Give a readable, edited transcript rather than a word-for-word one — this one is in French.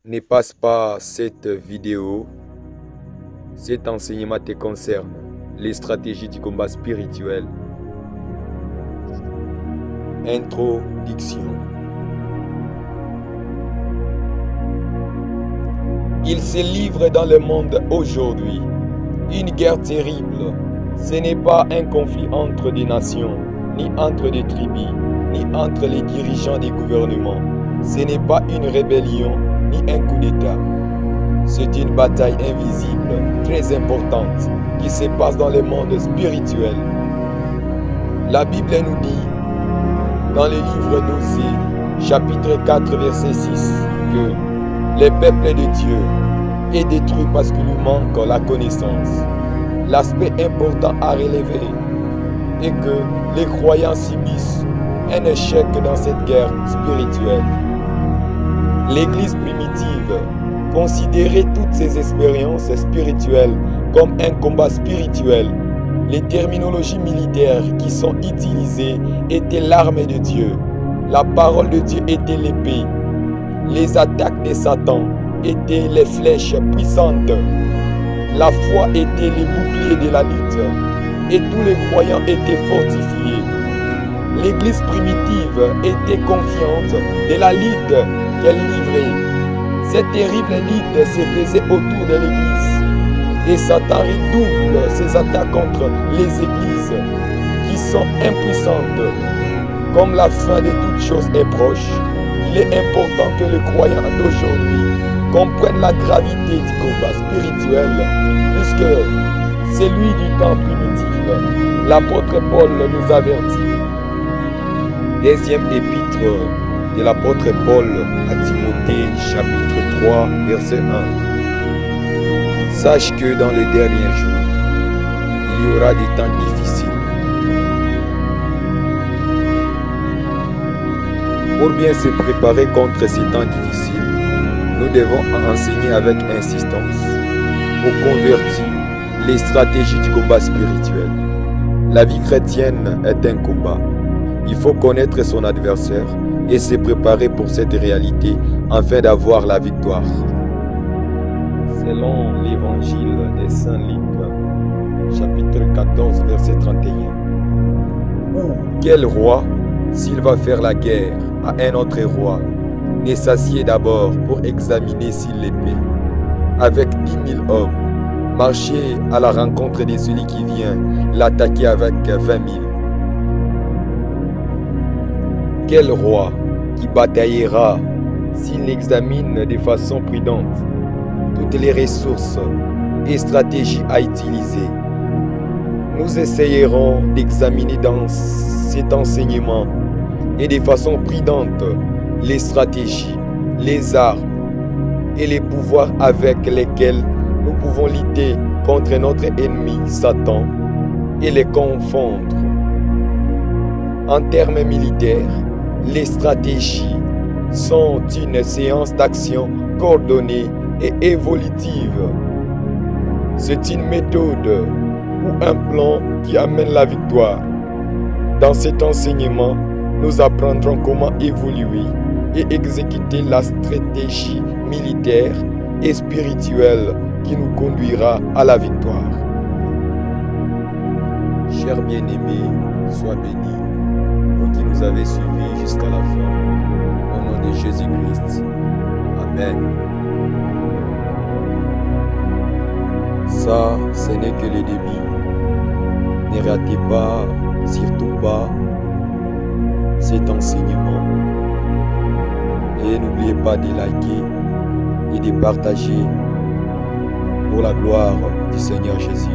Ne passe pas cette vidéo. Cet enseignement te concerne. Les stratégies du combat spirituel. Introduction. Il se livre dans le monde aujourd'hui une guerre terrible. Ce n'est pas un conflit entre des nations, ni entre des tribus, ni entre les dirigeants des gouvernements. Ce n'est pas une rébellion, ni un coup d'État. C'est une bataille invisible, très importante, qui se passe dans le monde spirituel. La Bible nous dit, dans le livre d'Osée, chapitre 4, verset 6, que le peuple de Dieu est détruit parce qu'il lui manque la connaissance. L'aspect important à relever est que les croyants subissent un échec dans cette guerre spirituelle. L'Église primitive considérait toutes ces expériences spirituelles comme un combat spirituel. Les terminologies militaires qui sont utilisées étaient l'arme de Dieu. La parole de Dieu était l'épée. Les attaques de Satan étaient les flèches puissantes. La foi était les boucliers de la lutte. Et tous les croyants étaient fortifiés. L'Église primitive était confiante de la lutte qu'elle livrait. Cette terrible lutte se faisait autour de l'Église. Et Satan redouble ses attaques contre les églises qui sont impuissantes. Comme la fin de toutes choses est proche, il est important que les croyants d'aujourd'hui comprennent la gravité du combat spirituel, puisque c'est lui du temps primitif. L'apôtre Paul nous avertit. Deuxième épître de l'apôtre Paul à Timothée, chapitre 3, verset 1. Sache que dans les derniers jours, il y aura des temps difficiles. Pour bien se préparer contre ces temps difficiles, nous devons enseigner avec insistance aux convertis les stratégies du combat spirituel. La vie chrétienne est un combat. Il faut connaître son adversaire et se préparer pour cette réalité afin d'avoir la victoire. Selon l'évangile de Saint Luc, chapitre 14, verset 31. Ou quel roi, s'il va faire la guerre à un autre roi, ne s'assied d'abord pour examiner s'il l'épée, avec 10 000 hommes, marcher à la rencontre de celui qui vient l'attaquer avec 20 000. Quel roi qui bataillera s'il examine de façon prudente toutes les ressources et stratégies à utiliser? Nous essayerons d'examiner dans cet enseignement et de façon prudente les stratégies, les armes et les pouvoirs avec lesquels nous pouvons lutter contre notre ennemi Satan et les confondre. En termes militaires, les stratégies sont une séance d'action coordonnée et évolutive. C'est une méthode ou un plan qui amène la victoire. Dans cet enseignement, nous apprendrons comment évoluer et exécuter la stratégie militaire et spirituelle qui nous conduira à la victoire. Chers bien-aimés, sois bénis, vous qui nous avez suivis jusqu'à la fin, au nom de Jésus-Christ. Amen. Ça, ce n'est que le début. Ne ratez pas, surtout pas, cet enseignement. Et n'oubliez pas de liker et de partager pour la gloire du Seigneur Jésus.